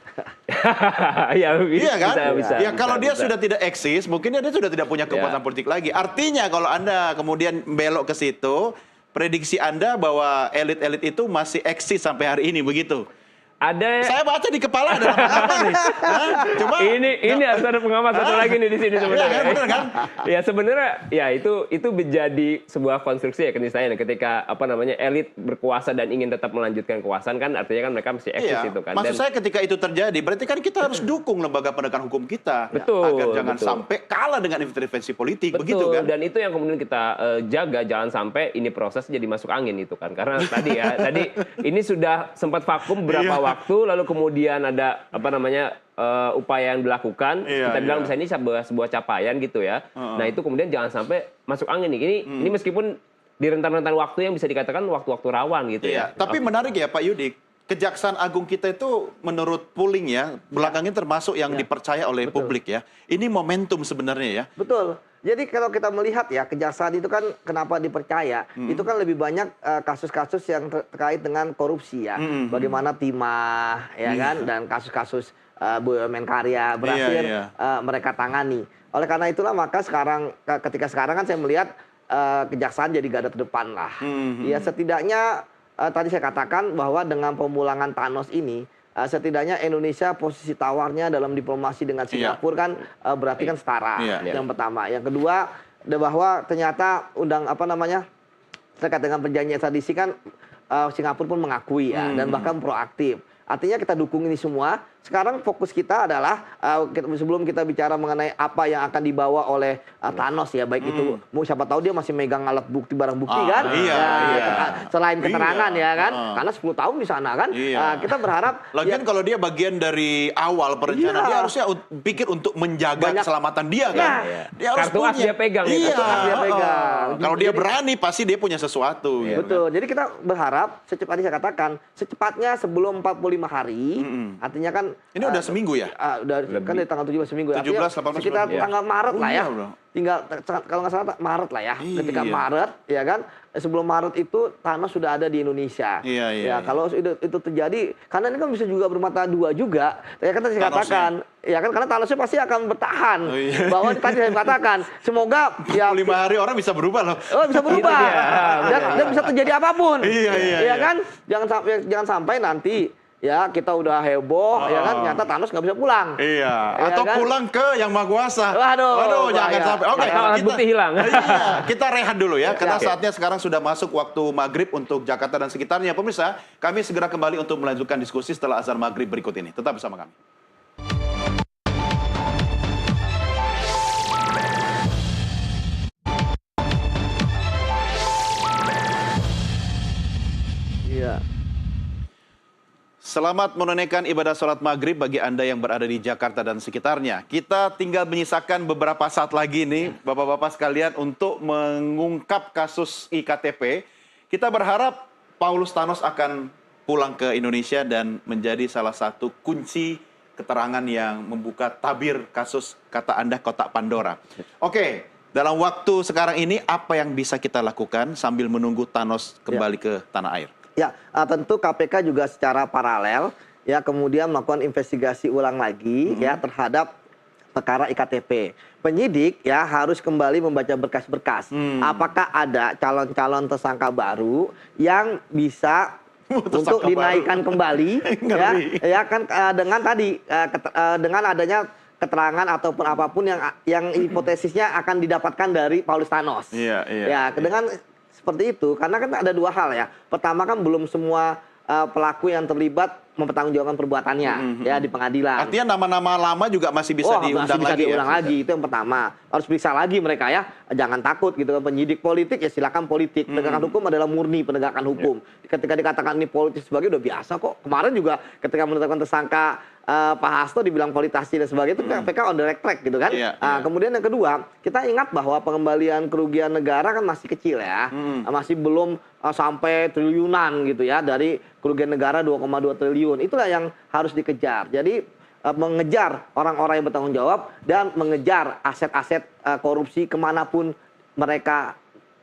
Iya kan? Bisa, kalau dia sudah tidak eksis, mungkin dia sudah tidak punya kekuatan politik lagi. Artinya kalau Anda kemudian belok ke situ, prediksi Anda bahwa elit-elit itu masih eksis sampai hari ini, begitu? Ada. Saya baca di kepala ada apa nih? Coba. Ini harus ada pengamat satu lagi nih di sini sebenarnya. Benar kan? Ya sebenarnya ya itu menjadi sebuah konstruksi ya keniscayaan ketika elit berkuasa dan ingin tetap melanjutkan kekuasaan kan artinya kan mereka mesti eksis itu kan. Maksud saya ketika itu terjadi berarti kan kita harus dukung lembaga penegakan hukum kita agar jangan sampai kalah dengan intervensi politik, begitu kan? Dan itu yang kemudian kita jaga jangan sampai ini proses jadi masuk angin itu kan. Karena tadi ini sudah sempat vakum berapa waktu lalu kemudian ada upaya yang dilakukan kita bilang misalnya ini sebuah capaian gitu ya. Nah itu kemudian jangan sampai masuk angin nih. Ini meskipun di rentan-rentan waktu yang bisa dikatakan waktu-waktu rawan gitu ya. Tapi menarik ya Pak Yudi, Kejaksaan Agung kita itu menurut polling ya belakangnya termasuk yang dipercaya oleh publik ya. Ini momentum sebenarnya ya. Betul. Jadi kalau kita melihat ya kejaksaan itu kan kenapa dipercaya, itu kan lebih banyak kasus-kasus yang terkait dengan korupsi ya. Bagaimana timah ya kan dan kasus-kasus BUMN karya berhasil mereka tangani. Oleh karena itulah maka ketika sekarang kan saya melihat kejaksaan jadi garda terdepan lah. Ya setidaknya tadi saya katakan bahwa dengan pemulangan Thanos ini setidaknya Indonesia posisi tawarnya dalam diplomasi dengan Singapura kan berarti kan setara. Yang pertama, yang kedua bahwa ternyata terkait dengan perjanjian ekstradisi kan Singapura pun mengakui ya dan bahkan proaktif. Artinya kita dukung ini semua. Sekarang fokus kita adalah sebelum kita bicara mengenai apa yang akan dibawa oleh Thanos ya, baik itu siapa tahu dia masih megang alat bukti barang bukti kan, selain keterangan ya kan, karena 10 tahun di sana kan, kita berharap. Lagian kalau dia bagian dari awal perencanaan dia harusnya pikir untuk menjaga keselamatan dia kan, dia harus kartu as dia pegang, kalau dia berani pasti dia punya sesuatu. Betul. Jadi kita berharap secepatnya saya katakan secepatnya sebelum 45 hari, artinya kan ini udah seminggu ya? Udah kan dari tanggal 17 seminggu. 17, 18, sekitar tanggal Maret lah ya. Tinggal kalau nggak salah Maret lah ya. Ketika Maret ya kan, sebelum Maret itu Thanos sudah ada di Indonesia. Kalau itu terjadi, karena ini kan bisa juga bermata dua juga. Ya kan tadi saya katakan, ya kan karena Thanosnya pasti akan bertahan. Bahwa tadi saya katakan, semoga ya 5 hari orang bisa berubah loh. Oh, bisa berubah. Dan bisa terjadi apapun. Iya kan? Jangan sampai nanti ya kita udah heboh ya kan ternyata Thanos nggak bisa pulang. Atau kan? Pulang ke Yang Maha Kuasa. Waduh, jangan sampai. Oke, bukti hilang. Kita rehat dulu ya karena saatnya sekarang sudah masuk waktu maghrib untuk Jakarta dan sekitarnya. Pemirsa, kami segera kembali untuk melanjutkan diskusi setelah azan maghrib berikut ini. Tetap bersama kami. Selamat menunaikan ibadah sholat maghrib bagi Anda yang berada di Jakarta dan sekitarnya. Kita tinggal menyisakan beberapa saat lagi nih, Bapak-Bapak sekalian, untuk mengungkap kasus IKTP. Kita berharap Paulus Thanos akan pulang ke Indonesia dan menjadi salah satu kunci keterangan yang membuka tabir kasus kata Anda kotak Pandora. Oke, dalam waktu sekarang ini apa yang bisa kita lakukan sambil menunggu Thanos kembali ke tanah air? Ya, tentu KPK juga secara paralel ya kemudian melakukan investigasi ulang lagi ya terhadap perkara IKTP. Penyidik ya harus kembali membaca berkas-berkas. Apakah ada calon-calon tersangka baru yang bisa untuk Tersangka dinaikkan kembali ya, Ngeri. ya kan dengan tadi dengan adanya keterangan ataupun apapun yang hipotesisnya akan didapatkan dari Paulus Thanos. Iya, iya, Ya, iya. dengan seperti itu karena kan ada dua hal ya. Pertama kan belum semua pelaku yang terlibat mempertanggungjawabkan perbuatannya ya di pengadilan. Artinya nama-nama lama juga masih bisa diundang masih bisa lagi diulang ya? lagi, itu yang pertama. Harus periksa lagi mereka ya, jangan takut gitu kan. Penyidik politik ya silakan politik. Penegakan hukum adalah murni penegakan hukum. Ketika dikatakan ini politis sebagai udah biasa kok. Kemarin juga ketika menetapkan tersangka Pak Hasto dibilang politisasi dan sebagainya itu KPK on the right track gitu kan. Iya, Nah, iya. kemudian yang kedua, kita ingat bahwa pengembalian kerugian negara kan masih kecil ya. Masih belum sampai triliunan gitu ya, dari kerugian negara 2,2 triliun. Itulah yang harus dikejar. Jadi mengejar orang-orang yang bertanggung jawab dan mengejar aset-aset korupsi kemanapun mereka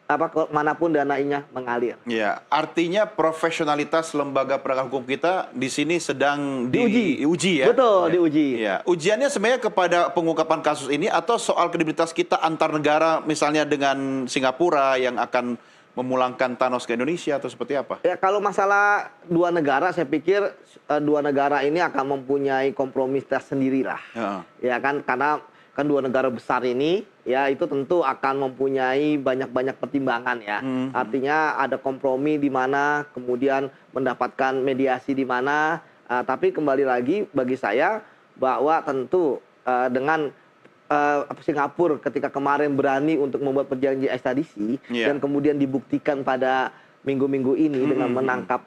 kemanapun dananya mengalir. Ya, artinya profesionalitas lembaga penegak hukum kita di sini sedang diuji ya. Betul, diuji. Ya, ujiannya sebenarnya kepada pengungkapan kasus ini atau soal kredibilitas kita antar negara misalnya dengan Singapura yang akan memulangkan Thanos ke Indonesia atau seperti apa? Ya kalau masalah dua negara, saya pikir dua negara ini akan mempunyai kompromi tersendiri lah. Ya kan, karena kan dua negara besar ini ya itu tentu akan mempunyai banyak-banyak pertimbangan ya. Artinya ada kompromi di mana, kemudian mendapatkan mediasi di mana. Tapi kembali lagi bagi saya bahwa tentu dengan Singapura ketika kemarin berani untuk membuat perjanjian ekstradisi dan kemudian dibuktikan pada minggu-minggu ini dengan menangkap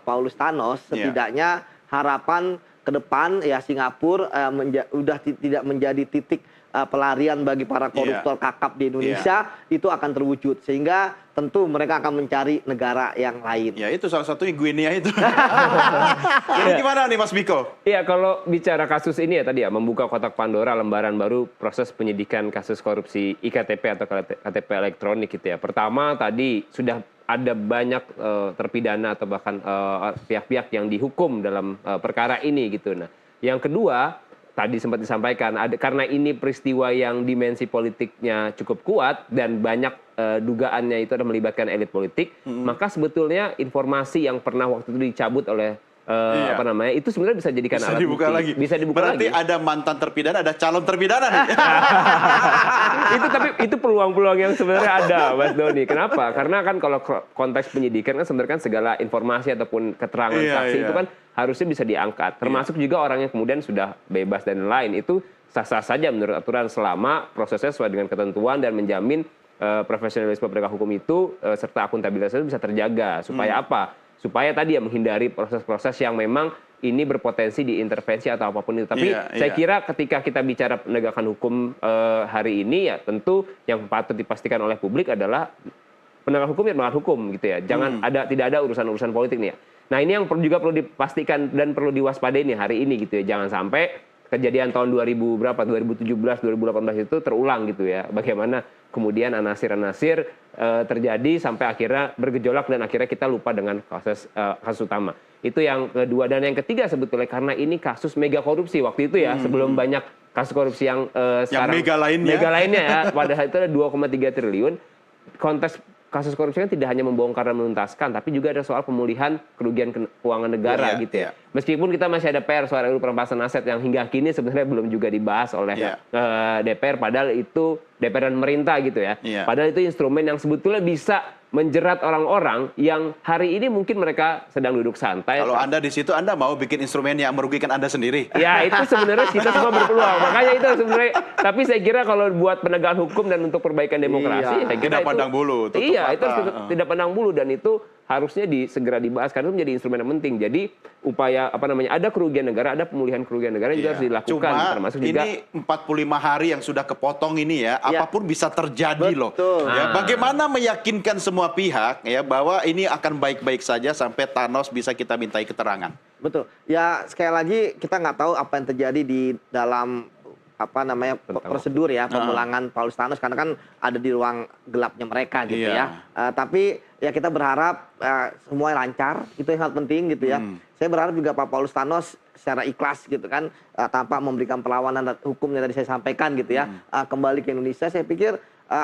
Paulus Thanos, setidaknya harapan ke depan ya Singapura udah tidak menjadi titik pelarian bagi para koruptor kakap di Indonesia, itu akan terwujud sehingga tentu mereka akan mencari negara yang lain. Ya itu salah satunya Guinea itu. Ini gimana nih Mas Biko? Iya, kalau bicara kasus ini ya tadi ya, membuka kotak Pandora, lembaran baru proses penyidikan kasus korupsi IKTP atau KTP elektronik gitu ya. Pertama tadi sudah ada banyak terpidana atau bahkan pihak-pihak yang dihukum dalam perkara ini gitu. Nah, yang kedua tadi sempat disampaikan, karena ini peristiwa yang dimensi politiknya cukup kuat dan banyak dugaannya itu ada melibatkan elit politik, maka sebetulnya informasi yang pernah waktu itu dicabut oleh itu sebenarnya bisa dijadikan alat dibuka bukti. lagi. Bisa dibuka Berarti lagi. ada mantan terpidana, ada calon terpidana nih. Tapi itu peluang-peluang yang sebenarnya ada, Mas Doni. Kenapa? Karena kan kalau konteks penyidikan kan sebenarnya kan segala informasi ataupun keterangan saksi itu kan harusnya bisa diangkat. Termasuk juga orang yang kemudian sudah bebas dan lain itu sah-sah saja menurut aturan selama prosesnya sesuai dengan ketentuan dan menjamin profesionalisme penegak hukum itu serta akuntabilitas itu bisa terjaga. Supaya apa? Supaya tadi ya menghindari proses-proses yang memang ini berpotensi diintervensi atau apapun itu. Tapi saya kira ketika kita bicara penegakan hukum hari ini ya tentu yang patut dipastikan oleh publik adalah penegak hukum ya penegak hukum gitu ya. Jangan tidak ada urusan-urusan politik nih ya. Nah ini yang juga perlu dipastikan dan perlu diwaspadai nih hari ini gitu ya. Jangan sampai kejadian tahun 2017, 2018 itu terulang gitu ya. Bagaimana kemudian anasir-anasir terjadi sampai akhirnya bergejolak dan akhirnya kita lupa dengan kasus utama. Itu yang kedua. Dan yang ketiga sebetulnya karena ini kasus mega korupsi waktu itu ya, sebelum banyak kasus korupsi yang sekarang mega lainnya ya, pada saat itu ada 2,3 triliun. Konteks kasus korupsi kan tidak hanya membongkar dan menuntaskan, tapi juga ada soal pemulihan kerugian keuangan negara gitu ya. Meskipun kita masih ada PR soal RUU perampasan aset yang hingga kini sebenarnya belum juga dibahas oleh DPR, padahal itu DPR dan pemerintah gitu ya. Padahal itu instrumen yang sebetulnya bisa menjerat orang-orang yang hari ini mungkin mereka sedang duduk santai. Kalau Anda di situ, Anda mau bikin instrumen yang merugikan Anda sendiri? Ya itu sebenarnya kita semua berpeluang. Makanya itu sebenarnya. Tapi saya kira kalau buat penegakan hukum dan untuk perbaikan demokrasi, saya kira tidak pandang bulu. Iya, itu tidak pandang bulu dan itu harusnya segera dibahas karena itu menjadi instrumen yang penting. Jadi upaya ada kerugian negara, ada pemulihan kerugian negara juga harus dilakukan. Cuma termasuk juga ini 45 hari yang sudah kepotong ini ya, apapun bisa terjadi loh. Ya, bagaimana meyakinkan semua pihak ya bahwa ini akan baik-baik saja sampai Thanos bisa kita mintai keterangan. Betul. Ya sekali lagi kita nggak tahu apa yang terjadi di dalam prosedur ya pemulangan Paulus Thanos karena kan ada di ruang gelapnya mereka gitu ya. Tapi ya kita berharap semua lancar, itu yang sangat penting gitu ya. Saya berharap juga Pak Paulus Thanos secara ikhlas gitu kan tanpa memberikan perlawanan hukum yang tadi saya sampaikan gitu ya kembali ke Indonesia. Saya pikir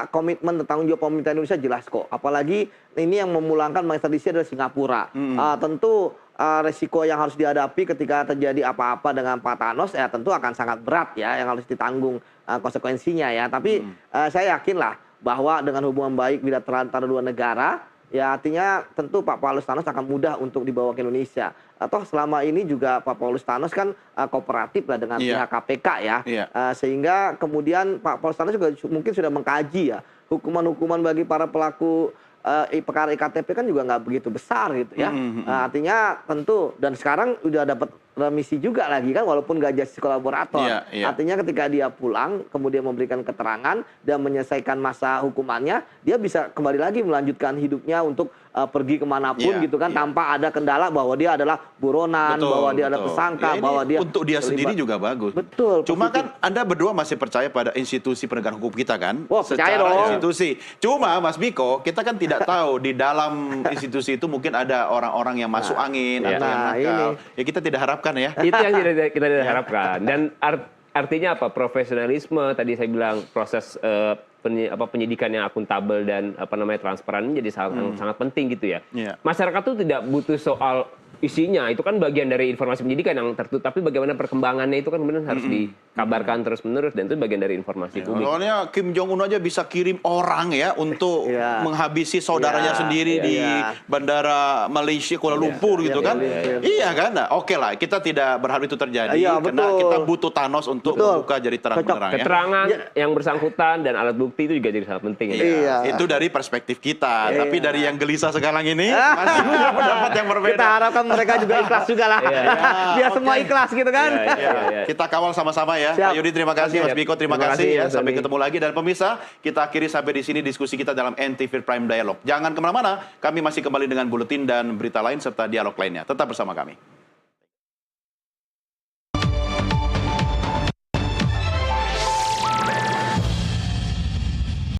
komitmen dan tanggung jawab pemerintah Indonesia jelas kok. Apalagi ini yang memulangkan ekstradisi adalah Singapura. Tentu resiko yang harus dihadapi ketika terjadi apa-apa dengan Pak Thanos ya tentu akan sangat berat ya yang harus ditanggung konsekuensinya ya. Tapi saya yakinlah bahwa dengan hubungan baik bilateral antara dua negara ya artinya tentu Pak Paulus Thanos akan mudah untuk dibawa ke Indonesia. Atau selama ini juga Pak Paulus Thanos kan kooperatif lah dengan pihak KPK ya. Sehingga kemudian Pak Paulus Thanos juga mungkin sudah mengkaji ya hukuman-hukuman bagi para pelaku perkara IKTP kan juga nggak begitu besar gitu ya. Artinya tentu dan sekarang udah dapat remisi juga lagi kan walaupun nggak justice kolaborator. Artinya ketika dia pulang kemudian memberikan keterangan dan menyelesaikan masa hukumannya, dia bisa kembali lagi melanjutkan hidupnya untuk pergi kemanapun gitu kan tanpa ada kendala bahwa dia adalah buronan, bahwa dia ada tersangka, bahwa dia untuk dia sendiri juga bagus. Betul. Cuma kan Anda berdua masih percaya pada institusi penegakan hukum kita kan? Wah, percaya dong. Institusi. Cuma Mas Biko, kita kan tidak tahu di dalam institusi itu mungkin ada orang-orang yang masuk angin atau yang nakal. Ya kita tidak harapkan ya. Itu yang kita tidak harapkan. Dan artinya apa? Profesionalisme tadi saya bilang proses penyidikan yang akuntabel dan transparan menjadi sangat penting gitu ya. Masyarakat tuh tidak butuh soal isinya, itu kan bagian dari informasi penyidikan yang tertutup, tapi bagaimana perkembangannya itu kan benar harus dikabarkan terus-menerus dan itu bagian dari informasi publik. Soalnya Kim Jong Un aja bisa kirim orang ya untuk menghabisi saudaranya sendiri di bandara Malaysia Kuala Lumpur gitu kan. Iya kan? Nah, oke lah, kita tidak berharap itu terjadi karena kita butuh Thanos untuk membuka jadi terang-benderang ya. Keterangan yang bersangkutan dan alat bukti itu juga jadi sangat penting. Itu dari perspektif kita, tapi dari yang gelisah sekarang ini masih punya pendapat yang berbeda. Kita harapkan mereka juga ikhlas juga lah. Biar semua ikhlas gitu kan. Kita kawal sama-sama ya. Pak Yudi terima kasih, Mas Biko terima kasih ya. Sampai ketemu lagi dan pemirsa, kita akhiri sampai di sini diskusi kita dalam NTV Prime Dialog. Jangan kemana-mana, kami masih kembali dengan buletin dan berita lain serta dialog lainnya. Tetap bersama kami.